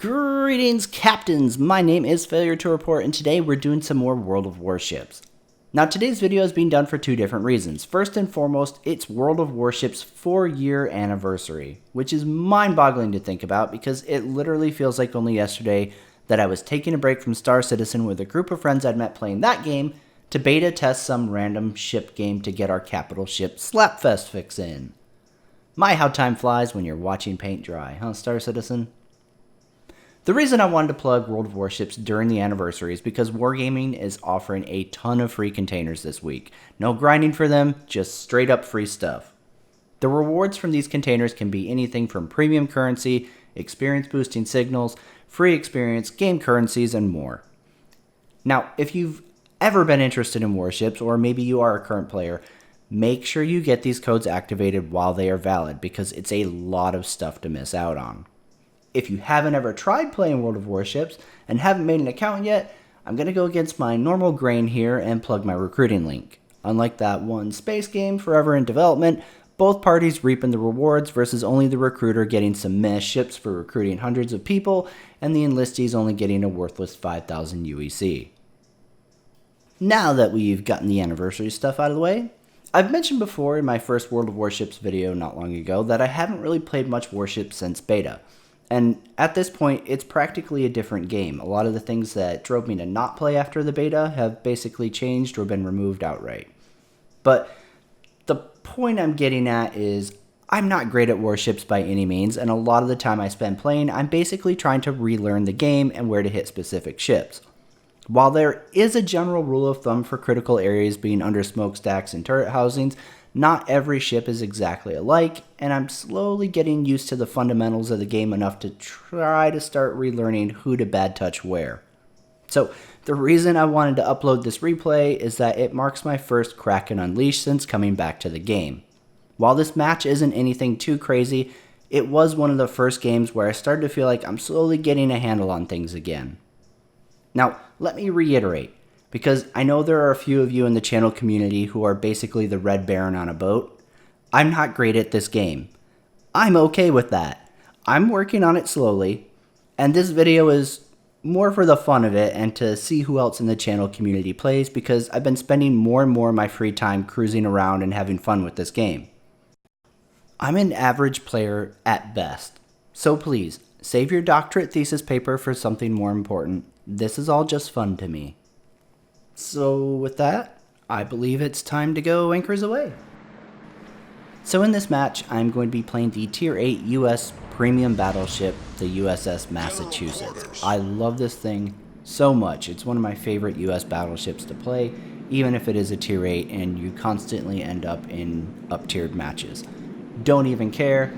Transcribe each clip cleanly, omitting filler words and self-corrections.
Greetings, captains! My name is FailureToReport, and today we're doing some more World of Warships. Now, today's video is being done for two different reasons. First and foremost, it's World of Warships' 4-year anniversary, which is mind-boggling to think about because it literally feels like only yesterday that I was taking a break from Star Citizen with a group of friends I'd met playing that game to beta test some random ship game to get our capital ship Slapfest fix in. My, how time flies when you're watching paint dry, huh, Star Citizen? The reason I wanted to plug World of Warships during the anniversary is because Wargaming is offering a ton of free containers this week. No grinding for them, just straight up free stuff. The rewards from these containers can be anything from premium currency, experience boosting signals, free experience, game currencies, and more. Now, if you've ever been interested in Warships, or maybe you are a current player, make sure you get these codes activated while they are valid because it's a lot of stuff to miss out on. If you haven't ever tried playing World of Warships and haven't made an account yet, I'm going to go against my normal grain here and plug my recruiting link. Unlike that one space game forever in development, both parties reaping the rewards versus only the recruiter getting some meh ships for recruiting hundreds of people and the enlistees only getting a worthless 5,000 UEC. Now that we've gotten the anniversary stuff out of the way, I've mentioned before in my first World of Warships video not long ago that I haven't really played much Warships since beta. And at this point, it's practically a different game. A lot of the things that drove me to not play after the beta have basically changed or been removed outright. But the point I'm getting at is I'm not great at Warships by any means, and a lot of the time I spend playing, I'm basically trying to relearn the game and where to hit specific ships. While there is a general rule of thumb for critical areas being under smokestacks and turret housings, not every ship is exactly alike, and I'm slowly getting used to the fundamentals of the game enough to try to start relearning who to bad touch where. So the reason I wanted to upload this replay is that it marks my first Kraken Unleashed since coming back to the game. While this match isn't anything too crazy, it was one of the first games where I started to feel like I'm slowly getting a handle on things again. Now, let me reiterate, because I know there are a few of you in the channel community who are basically the Red Baron on a boat. I'm not great at this game. I'm okay with that. I'm working on it slowly, and this video is more for the fun of it and to see who else in the channel community plays because I've been spending more and more of my free time cruising around and having fun with this game. I'm an average player at best, so please, save your doctorate thesis paper for something more important. This is all just fun to me. So with that, I believe it's time to go anchors away. So in this match, I'm going to be playing the Tier 8 US premium battleship, the USS Massachusetts. I love this thing so much. It's one of my favorite US battleships to play, even if it is a Tier 8 and you constantly end up in up-tiered matches. Don't even care.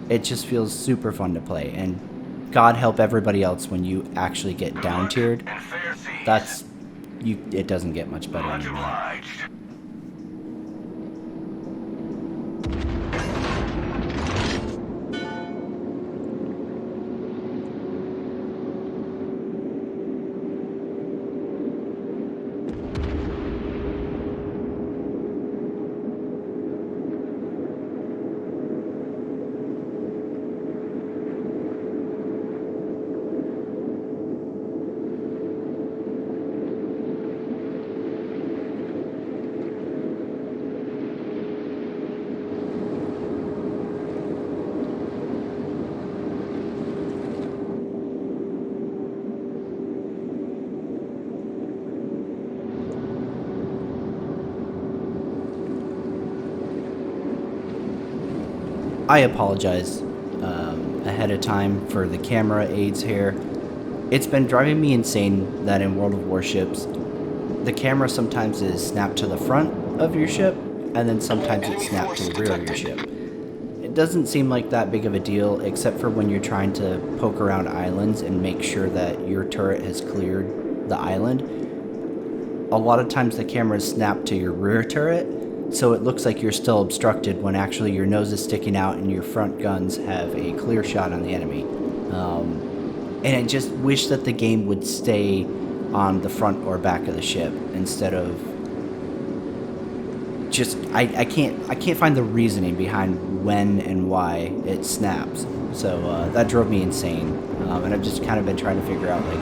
It just feels super fun to play, and God help everybody else when you actually get down-tiered. It doesn't get much better than that. I apologize ahead of time for the camera aids here. It's been driving me insane that in World of Warships, the camera sometimes is snapped to the front of your ship, and then sometimes it's snapped to the rear of your ship. It doesn't seem like that big of a deal, except for when you're trying to poke around islands and make sure that your turret has cleared the island. A lot of times the camera is snapped to your rear turret, so it looks like you're still obstructed when actually your nose is sticking out and your front guns have a clear shot on the enemy. And I just wish that the game would stay on the front or back of the ship instead of just I can't find the reasoning behind when and why it snaps. So that drove me insane, and I've just kind of been trying to figure out like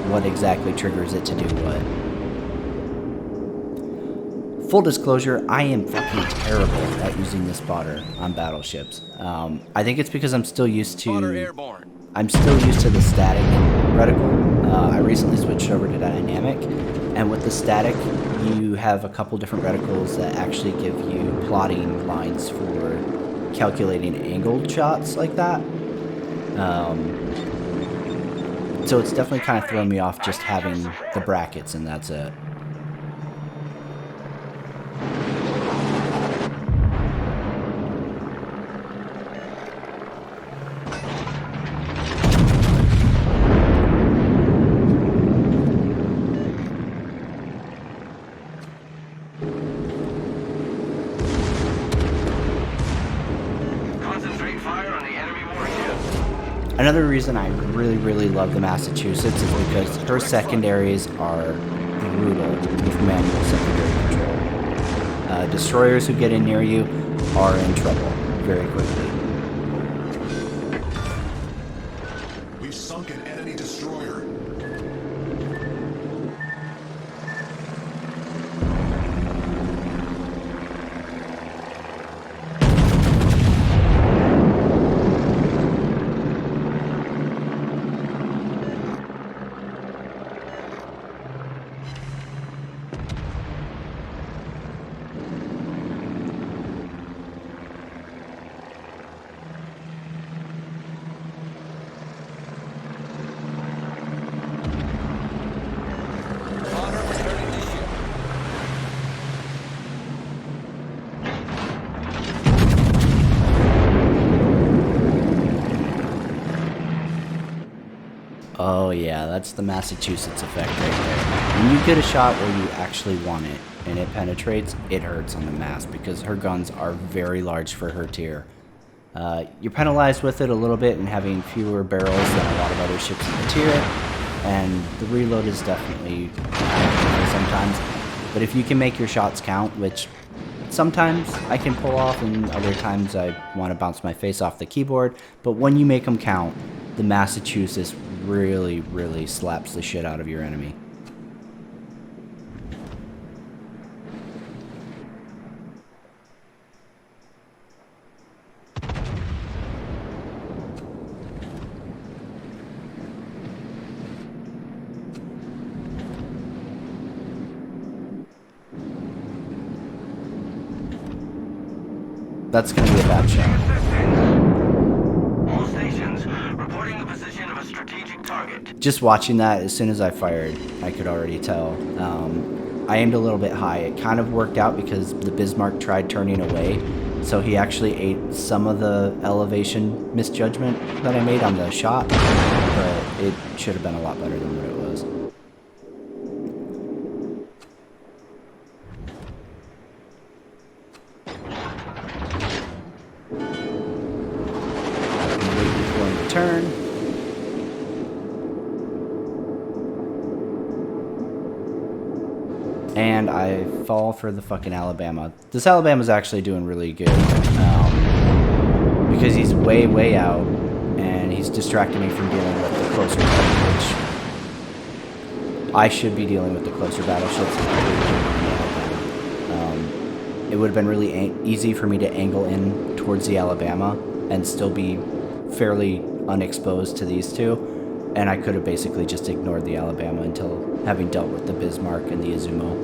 what exactly triggers it to do what. Full disclosure, I am fucking terrible at using the spotter on battleships. I think it's because I'm still used to the static reticle. I recently switched over to dynamic, and with the static, you have a couple different reticles that actually give you plotting lines for calculating angled shots like that. So it's definitely kind of thrown me off just having the brackets, and that's it. Another reason I really love the Massachusetts is because her secondaries are brutal with manual secondary control. Destroyers who get in near you are in trouble very quickly. We've sunk an enemy destroyer. Oh yeah, that's the Massachusetts effect right there. When you get a shot where you actually want it and it penetrates, it hurts on the Mass because her guns are very large for her tier. You're penalized with it a little bit in having fewer barrels than a lot of other ships in the tier, and the reload is definitely sometimes. But if you can make your shots count, which sometimes I can pull off and other times I want to bounce my face off the keyboard, but when you make them count, the Massachusetts really slaps the shit out of your enemy. That's going to be a bad shot. All stations reporting the position of a strategic target. Just watching that, as soon as I fired, I could already tell. I aimed a little bit high. It kind of worked out because the Bismarck tried turning away, so he actually ate some of the elevation misjudgment that I made on the shot, but it should have been a lot better than what it was. Turn. And I fall for the fucking Alabama. This Alabama's actually doing really good because he's way out and he's distracting me from dealing with the closer battle, which I should be dealing with the closer battleships. It would have been really easy for me to angle in towards the Alabama and still be fairly unexposed to these two, and I could have basically just ignored the Alabama until having dealt with the Bismarck and the Izumo.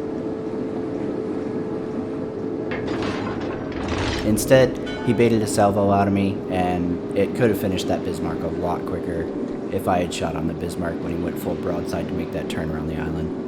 Instead, he baited a salvo out of me, and it could have finished that Bismarck a lot quicker if I had shot on the Bismarck when he went full broadside to make that turn around the island.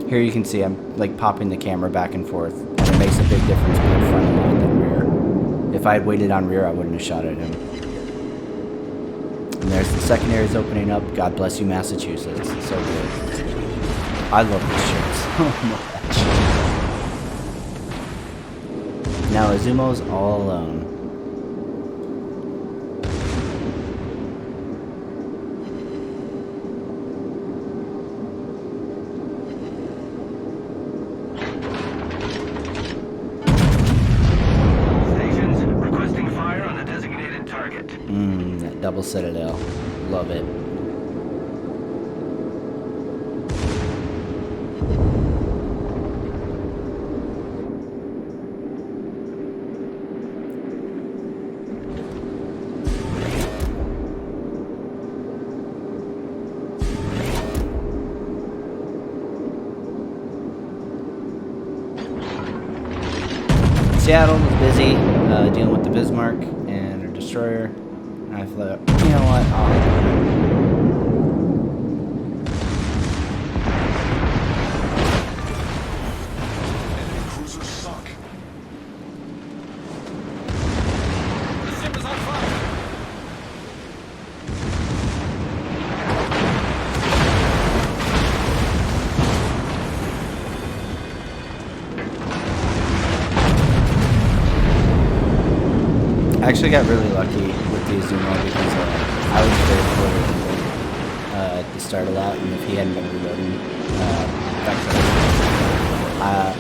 Here you can see I'm like popping the camera back and forth, and it makes a big difference being front line than rear. If I had waited on rear, I wouldn't have shot at him. And there's the secondaries opening up. God bless you, Massachusetts. So good. I love this ship so much. Now Izumo's all alone. That double citadel. Love it. Seattle was busy dealing with the Bismarck and her destroyer. I thought, you know what? Enemy cruiser sunk. The ship is on fire. I actually got really lucky with the Izumo because I was very forward at the start of that, and if he hadn't been reloading,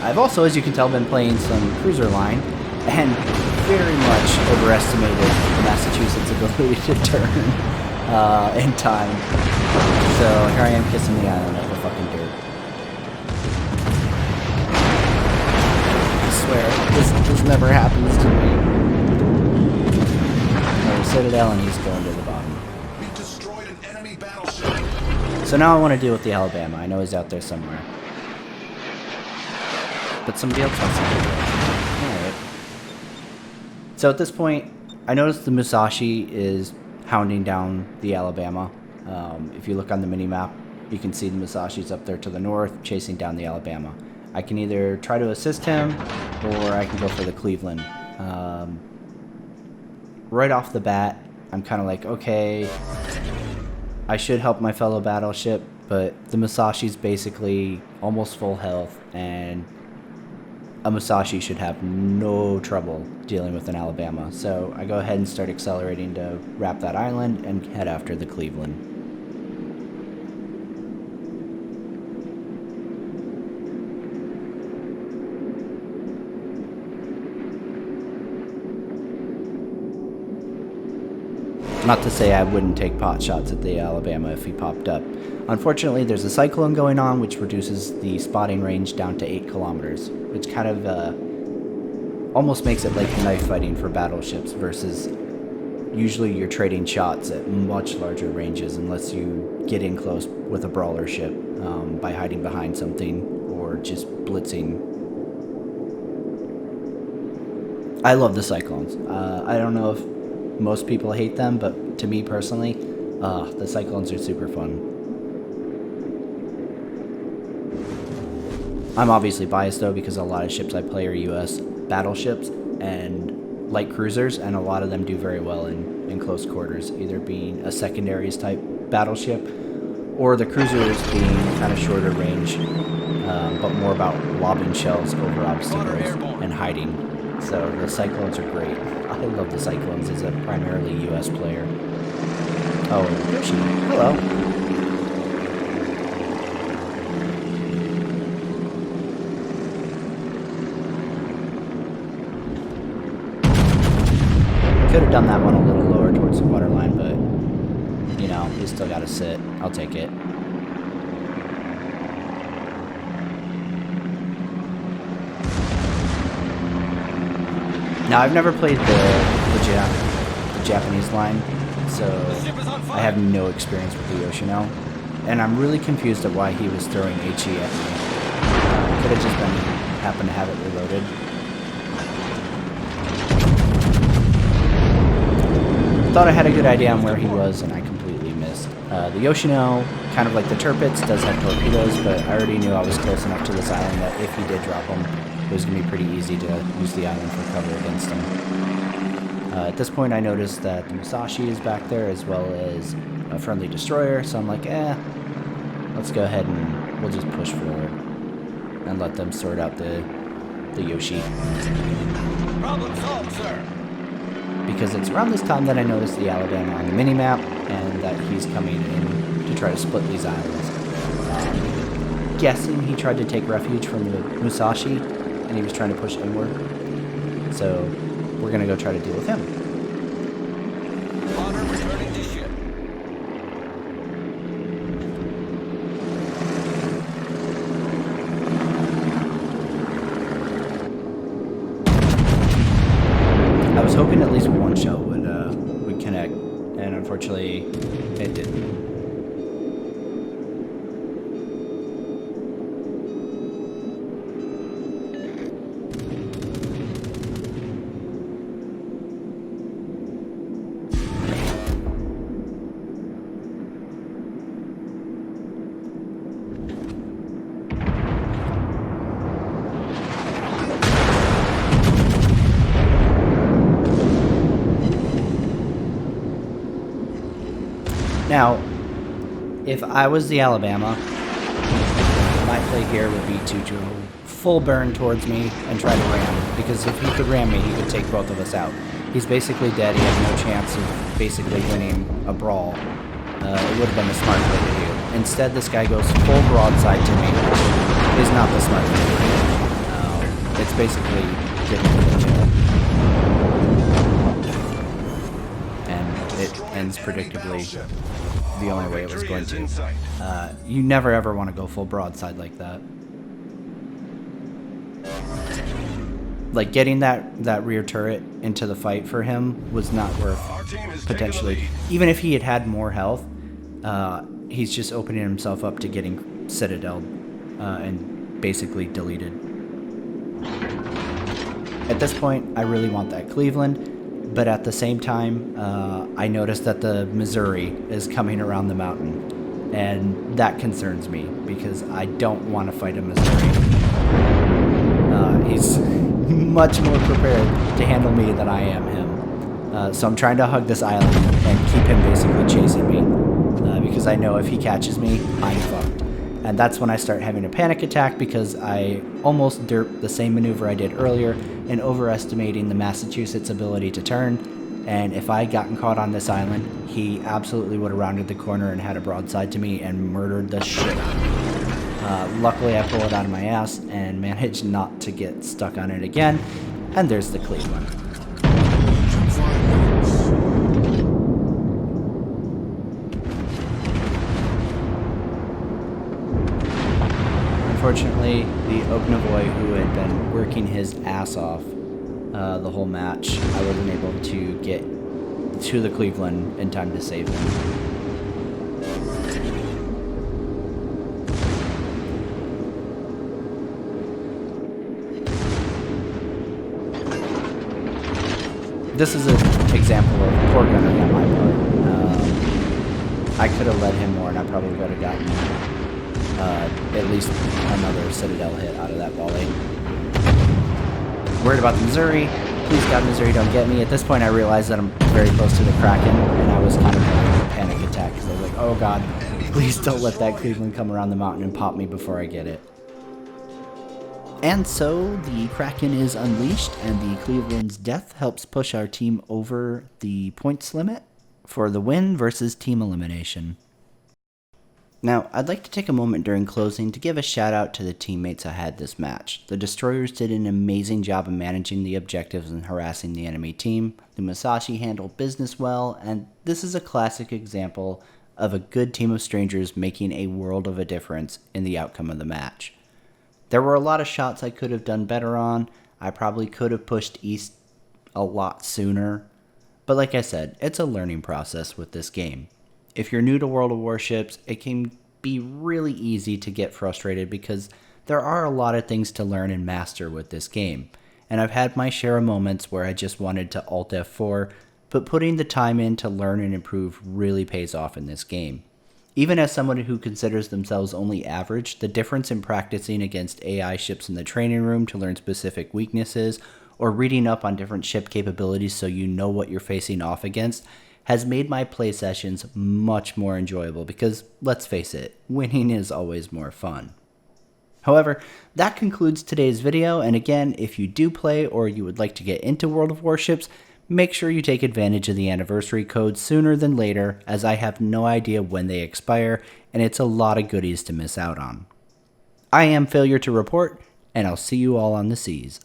I've also, as you can tell, been playing some cruiser line, and very much overestimated Massachusetts' ability to turn in time. So here I am kissing the island of the fucking dirt. I swear, this never happens to me. Citadel, and he's going to the bottom. We destroyed an enemy battleship. So now I want to deal with the Alabama. I know he's out there somewhere. But somebody else wants to do it. Alright. So at this point, I noticed the Musashi is hounding down the Alabama. If you look on the mini-map, you can see the Musashi's up there to the north, chasing down the Alabama. I can either try to assist him, or I can go for the Cleveland. Right off the bat, I'm kind of like, okay, I should help my fellow battleship, but the Musashi's basically almost full health, and a Musashi should have no trouble dealing with an Alabama. So I go ahead and start accelerating to wrap that island and head after the Cleveland. Not to say I wouldn't take pot shots at the Alabama if he popped up. Unfortunately, there's a cyclone going on, which reduces the spotting range down to 8 kilometers, which kind of almost makes it like knife fighting for battleships versus usually you're trading shots at much larger ranges unless you get in close with a brawler ship by hiding behind something or just blitzing. I love the cyclones. I don't know if most people hate them, but to me personally, the cyclones are super fun. I'm obviously biased though because a lot of ships I play are US battleships and light cruisers, and a lot of them do very well in close quarters, either being a secondaries type battleship or the cruisers being kind of shorter range, but more about lobbing shells over obstacles and hiding. So the cyclones are great. I love the cyclones as a primarily US player. Oh, Yoshi. Hello. Could have done that one a little lower towards the waterline, but, you know, he's still got to sit. I'll take it. Now, I've never played the Japanese line, so I have no experience with the Yoshino, and I'm really confused at why he was throwing HE at me. Could have just been happened to have it reloaded. Thought I had a good idea on where he was, and I completely missed. The Yoshino, kind of like the Tirpitz, does have torpedoes, but I already knew I was close enough to this island that if he did drop them, it was going to be pretty easy to use the island for cover against him. At this point, I noticed that the Musashi is back there as well as a friendly destroyer, so I'm like, let's go ahead and we'll just push forward and let them sort out the Yoshi. Problem solved, sir. Because it's around this time that I noticed the Alabama on the minimap and that he's coming in to try to split these islands. Guessing he tried to take refuge from the Musashi and he was trying to push inward. So we're going to go try to deal with him. Honor returning to ship. I was hoping at least one shell would connect, and unfortunately it didn't. Now, if I was the Alabama, my play here would be to go full burn towards me and try to ram, because if he could ram me, he could take both of us out. He's basically dead. He has no chance of basically winning a brawl. It would have been a smart play to do. Instead, this guy goes full broadside to me, which is not the smart thing to do. It's basically getting to the kill. And it ends predictably the only way it was going to. You never ever want to go full broadside like that. Like, getting that rear turret into the fight for him was not worth potentially. Even if he had had more health, he's just opening himself up to getting Citadel and basically deleted. At this point, I really want that Cleveland. But at the same time, I noticed that the Missouri is coming around the mountain, and that concerns me because I don't want to fight a Missouri. He's much more prepared to handle me than I am him. So I'm trying to hug this island and keep him basically chasing me, because I know if he catches me, I'm fucked. And that's when I start having a panic attack because I almost derped the same maneuver I did earlier in overestimating the Massachusetts ability to turn. And if I had gotten caught on this island, he absolutely would have rounded the corner and had a broadside to me and murdered the shit out of me. Luckily, I pull it out of my ass and managed not to get stuck on it again. And there's the Cleveland. Unfortunately, the Oknavoy, who had been working his ass off the whole match, I wasn't able to get to the Cleveland in time to save him. This is an example of poor gunnery on my part. I could have led him more, and I probably would have gotten at least another Citadel hit out of that volley. Worried about the Missouri. Please God, Missouri, don't get me. At this point, I realized that I'm very close to the Kraken, and I was kind of having a panic attack because I was like, oh God, please don't let that Cleveland come around the mountain and pop me before I get it. And so the Kraken is unleashed, and the Cleveland's death helps push our team over the points limit for the win versus team elimination. Now, I'd like to take a moment during closing to give a shout out to the teammates I had this match. The Destroyers did an amazing job of managing the objectives and harassing the enemy team. The Musashi handled business well, and this is a classic example of a good team of strangers making a world of a difference in the outcome of the match. There were a lot of shots I could have done better on. I probably could have pushed east a lot sooner. But like I said, it's a learning process with this game. If you're new to World of Warships, it can be really easy to get frustrated because there are a lot of things to learn and master with this game. And I've had my share of moments where I just wanted to Alt F4, but putting the time in to learn and improve really pays off in this game. Even as someone who considers themselves only average, the difference in practicing against AI ships in the training room to learn specific weaknesses, or reading up on different ship capabilities so you know what you're facing off against has made my play sessions much more enjoyable because, let's face it, winning is always more fun. However, that concludes today's video, and again, if you do play or you would like to get into World of Warships, make sure you take advantage of the anniversary code sooner than later, as I have no idea when they expire, and it's a lot of goodies to miss out on. I am Failure to Report, and I'll see you all on the seas.